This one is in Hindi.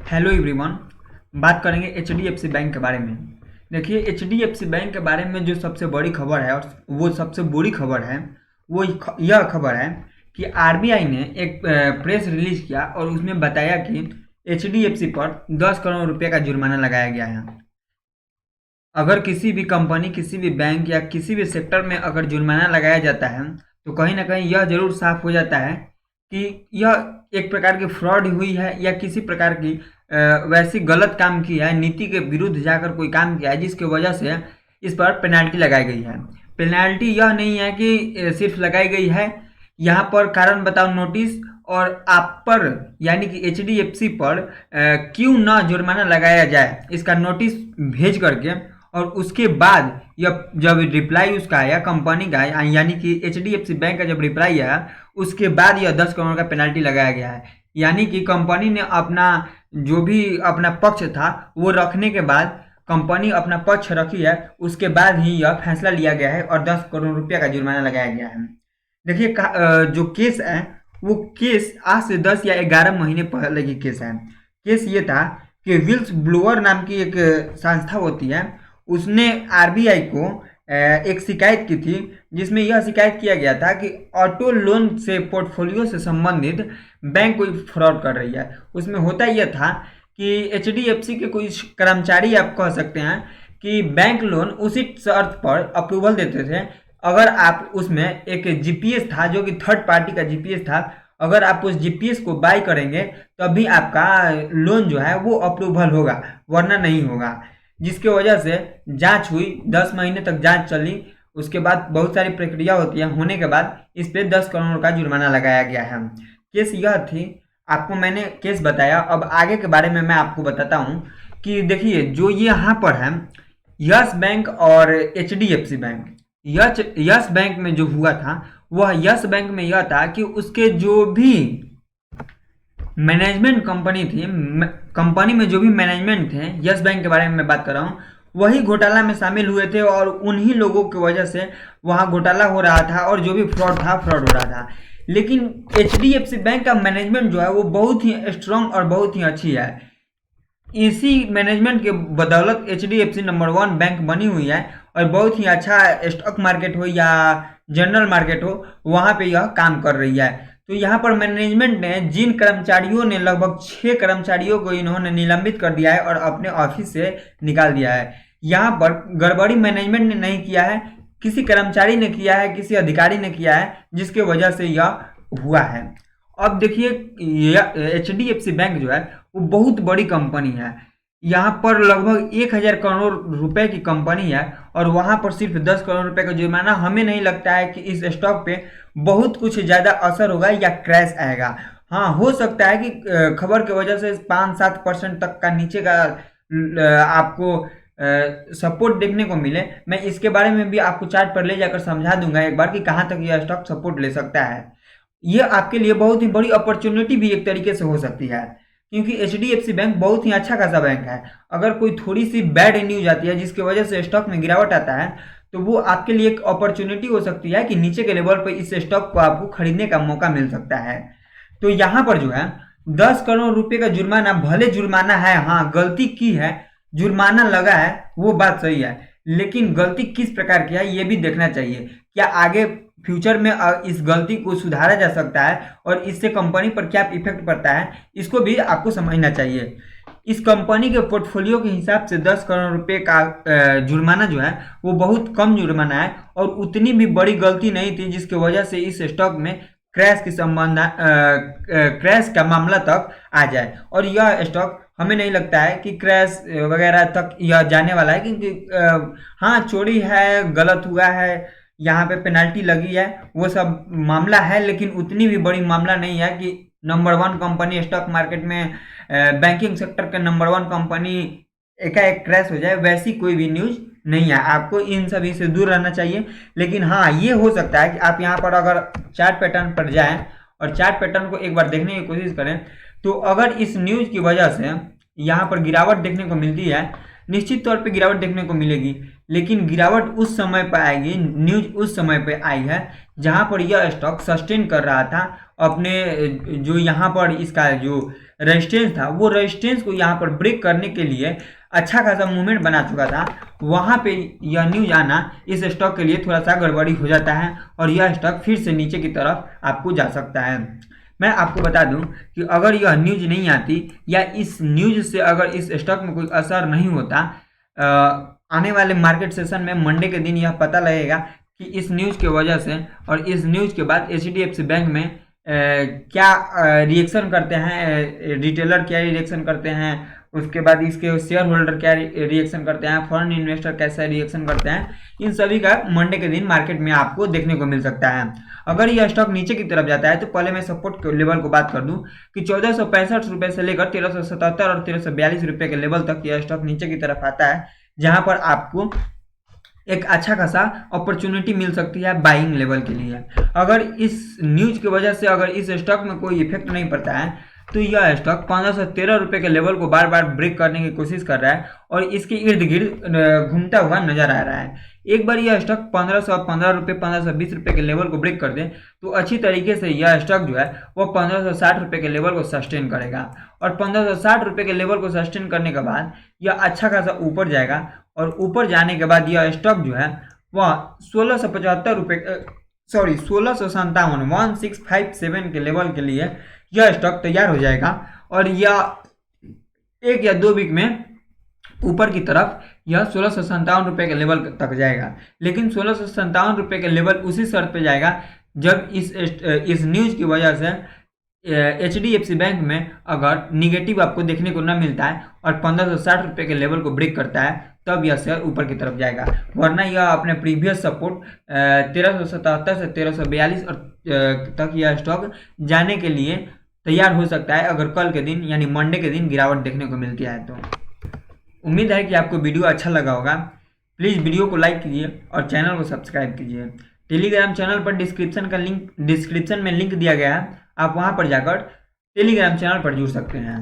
Hello everyone. बात करेंगे एचडीएफसी बैंक के बारे में। देखिए, एचडीएफसी बैंक के बारे में जो सबसे बड़ी खबर है और वो सबसे बुरी खबर है, वो यह खबर है कि आरबीआई ने एक प्रेस रिलीज किया और उसमें बताया कि एचडीएफसी पर 10 करोड़ रुपए का जुर्माना लगाया गया है। अगर किसी भी कंपनी, किसी भी बैंक या किसी भी सेक्टर में अगर जुर्माना लगाया जाता है तो कहीं ना कहीं यह जरूर साफ हो जाता है कि यह एक प्रकार की फ्रॉड हुई है या किसी प्रकार की वैसी गलत काम किया है, नीति के विरुद्ध जाकर कोई काम किया है जिसकी वजह से इस पर पेनाल्टी लगाई गई है। पेनाल्टी यह नहीं है कि सिर्फ लगाई गई है, यहाँ पर कारण बताओ नोटिस और आप पर यानी कि एचडीएफसी पर क्यों ना जुर्माना लगाया जाए इसका नोटिस भेज करके, और उसके बाद यह जब रिप्लाई उसका आया कंपनी का यानी कि एचडीएफसी बैंक का जब रिप्लाई आया उसके बाद यह 10 करोड़ का पेनाल्टी लगाया गया है। यानी कि कंपनी ने अपना जो भी अपना पक्ष था वो रखने के बाद, कंपनी अपना पक्ष रखी है उसके बाद ही यह फैसला लिया गया है और 10 करोड़ रुपया का जुर्माना लगाया गया है। देखिए, जो केस है वो केस आज से 10 या 11 महीने पहले की केस है। केस ये था कि विल्स ब्लोअर नाम की एक संस्था होती है, उसने आरबीआई को एक शिकायत की थी जिसमें यह शिकायत किया गया था कि ऑटो लोन से पोर्टफोलियो से संबंधित बैंक कोई फ्रॉड कर रही है। उसमें होता यह था कि एचडीएफसी के कुछ कर्मचारी, आप कह सकते हैं कि बैंक लोन उसी शर्त पर अप्रूवल देते थे अगर आप उसमें एक जीपीएस था जो कि थर्ड पार्टी का जीपीएस था, अगर आप उस जीपीएस को बाय करेंगे तभी आपका लोन जो है वो अप्रूवल होगा, वरना नहीं होगा। जिसकी वजह से जांच हुई, 10 महीने तक जांच चली, उसके बाद बहुत सारी प्रक्रिया होती है, होने के बाद इस पे 10 करोड़ का जुर्माना लगाया गया है। केस यह थी, आपको मैंने केस बताया। अब आगे के बारे में मैं आपको बताता हूँ कि देखिए, जो ये यहाँ पर है यस बैंक और एचडीएफसी बैंक, यस बैंक में जो हुआ था वह यस बैंक में यह था कि उसके जो भी मैनेजमेंट कंपनी थी, कंपनी में जो भी मैनेजमेंट थे, यस बैंक के बारे में मैं बात कर रहा हूँ, वही घोटाला में शामिल हुए थे और उन्हीं लोगों की वजह से वहाँ घोटाला हो रहा था और जो भी फ्रॉड था फ्रॉड हो रहा था। लेकिन एचडीएफसी बैंक का मैनेजमेंट जो है वो बहुत ही स्ट्रांग और बहुत ही अच्छी है। इसी मैनेजमेंट के बदौलत एचडीएफसी नंबर 1 बैंक बनी हुई है और बहुत ही अच्छा स्टॉक मार्केट हो या जनरल मार्केट हो वहाँ पे यह काम कर रही है। तो यहाँ पर मैनेजमेंट ने जिन कर्मचारियों ने, लगभग 6 कर्मचारियों को इन्होंने निलंबित कर दिया है और अपने ऑफिस से निकाल दिया है। यहाँ पर गड़बड़ी मैनेजमेंट ने नहीं किया है, किसी कर्मचारी ने किया है, किसी अधिकारी ने किया है, जिसके वजह से यह हुआ है। अब देखिए, एचडीएफसी बैंक जो है वो बहुत बड़ी कंपनी है, यहाँ पर लगभग 1000 करोड़ रुपए की कंपनी है और वहाँ पर सिर्फ 10 करोड़ रुपए का जुर्माना। हमें नहीं लगता है कि इस स्टॉक पे बहुत कुछ ज़्यादा असर होगा या क्रैश आएगा। हाँ, हो सकता है कि खबर की वजह से 5-7% तक का नीचे का आपको सपोर्ट देखने को मिले। मैं इसके बारे में भी आपको चार्ट पर ले जाकर समझा दूंगा एक बार कि कहाँ तक यह स्टॉक सपोर्ट ले सकता है। ये आपके लिए बहुत ही बड़ी अपॉर्चुनिटी भी एक तरीके से हो सकती है, क्योंकि एचडीएफसी बैंक बहुत ही अच्छा खासा बैंक है। अगर कोई थोड़ी सी बैड न्यूज आती है जिसकी वजह से स्टॉक में गिरावट आता है तो वो आपके लिए एक अपॉर्चुनिटी हो सकती है कि नीचे के लेवल पर इस स्टॉक को आपको खरीदने का मौका मिल सकता है। तो यहाँ पर जो है 10 करोड़ रुपए का जुर्माना, भले जुर्माना है, हाँ गलती की है, जुर्माना लगा है, वो बात सही है, लेकिन गलती किस प्रकार की है ये भी देखना चाहिए। क्या आगे फ्यूचर में इस गलती को सुधारा जा सकता है और इससे कंपनी पर क्या इफेक्ट पड़ता है, इसको भी आपको समझना चाहिए। इस कंपनी के पोर्टफोलियो के हिसाब से 10 करोड़ रुपए का जुर्माना जो है वो बहुत कम जुर्माना है और उतनी भी बड़ी गलती नहीं थी जिसकी वजह से इस स्टॉक में क्रैश की संबंध क्रैश का मामला तक आ जाए। और यह स्टॉक हमें नहीं लगता है कि क्रैश वगैरह तक यह जाने वाला है, क्योंकि हाँ चोरी है, गलत हुआ है, यहाँ पे पेनाल्टी लगी है, वो सब मामला है, लेकिन उतनी भी बड़ी मामला नहीं है कि नंबर 1 कंपनी स्टॉक मार्केट में, बैंकिंग सेक्टर का नंबर 1 कंपनी एकाएक क्रैश हो जाए, वैसी कोई भी न्यूज नहीं है। आपको इन सभी से दूर रहना चाहिए। लेकिन हाँ, ये हो सकता है कि आप यहाँ पर अगर चार्ट पैटर्न पर जाएं और चार्ट पैटर्न को एक बार देखने की कोशिश करें तो अगर इस न्यूज की वजह से यहाँ पर गिरावट देखने को मिलती है, निश्चित तौर पे गिरावट देखने को मिलेगी, लेकिन गिरावट उस समय पर आएगी, न्यूज उस समय पे आई है जहां पर यह स्टॉक सस्टेन कर रहा था अपने, जो यहाँ पर इसका जो रेजिस्टेंस था, वो रेजिस्टेंस को यहाँ पर ब्रेक करने के लिए अच्छा खासा मूवमेंट बना चुका था, वहाँ पे यह न्यूज आना इस स्टॉक के लिए थोड़ा सा गड़बड़ी हो जाता है और यह स्टॉक फिर से नीचे की तरफ आपको जा सकता है। मैं आपको बता दूं कि अगर यह न्यूज नहीं आती या इस न्यूज से अगर इस स्टॉक में कोई असर नहीं होता, आने वाले मार्केट सेशन में मंडे के दिन यह पता लगेगा कि इस न्यूज़ की वजह से और इस न्यूज़ के बाद HDFC बैंक में क्या रिएक्शन करते हैं, रिटेलर क्या रिएक्शन करते हैं, उसके बाद इसके शेयर होल्डर क्या रिएक्शन करते हैं, फॉरेन इन्वेस्टर कैसा रिएक्शन करते हैं, इन सभी का मंडे के दिन मार्केट में आपको देखने को मिल सकता है। अगर यह स्टॉक नीचे की तरफ जाता है तो पहले मैं सपोर्ट लेवल को बात कर दूं कि 1465 रुपये से लेकर 1377 और 1342 रुपये के लेवल तक यह स्टॉक नीचे की तरफ आता है, जहां पर आपको एक अच्छा खासा अपॉर्चुनिटी मिल सकती है बाइंग लेवल के लिए। अगर इस न्यूज की वजह से अगर इस स्टॉक में कोई इफेक्ट नहीं पड़ता है तो यह स्टॉक 1513 रुपये के लेवल को बार बार ब्रेक करने की कोशिश कर रहा है और इसके इर्द गिर्द घूमता हुआ नजर आ रहा है। एक बार यह स्टॉक 1515 रुपये 1520 रुपये के लेवल को ब्रेक कर दे तो अच्छी तरीके से यह स्टॉक जो है वो 1560 रुपये के लेवल को सस्टेन करेगा और 1560 रुपये के लेवल को सस्टेन करने के बाद यह अच्छा खासा ऊपर जाएगा और ऊपर जाने के बाद यह स्टॉक जो है वह 1675 रुपये 1657 1657 के लेवल के लिए यह स्टॉक तैयार हो जाएगा और यह 1 या 2 वीक में ऊपर की तरफ यह 1657 रुपये के लेवल तक जाएगा। लेकिन 1657 रुपये के लेवल उसी शर्त पे जाएगा जब इस न्यूज की वजह से HDFC बैंक में अगर निगेटिव आपको देखने को न मिलता है और 1560 रुपये के लेवल को ब्रेक करता है तब यह शेयर ऊपर की तरफ जाएगा, वरना यह अपने प्रीवियस सपोर्ट 1377 से 1342 और तक यह स्टॉक जाने के लिए तैयार हो सकता है अगर कल के दिन यानी मंडे के दिन गिरावट देखने को मिलती है। तो उम्मीद है कि आपको वीडियो अच्छा लगा होगा। प्लीज़ वीडियो को लाइक कीजिए और चैनल को सब्सक्राइब कीजिए। टेलीग्राम चैनल पर डिस्क्रिप्शन में लिंक दिया गया है, आप वहां पर जाकर टेलीग्राम चैनल पर जुड़ सकते हैं।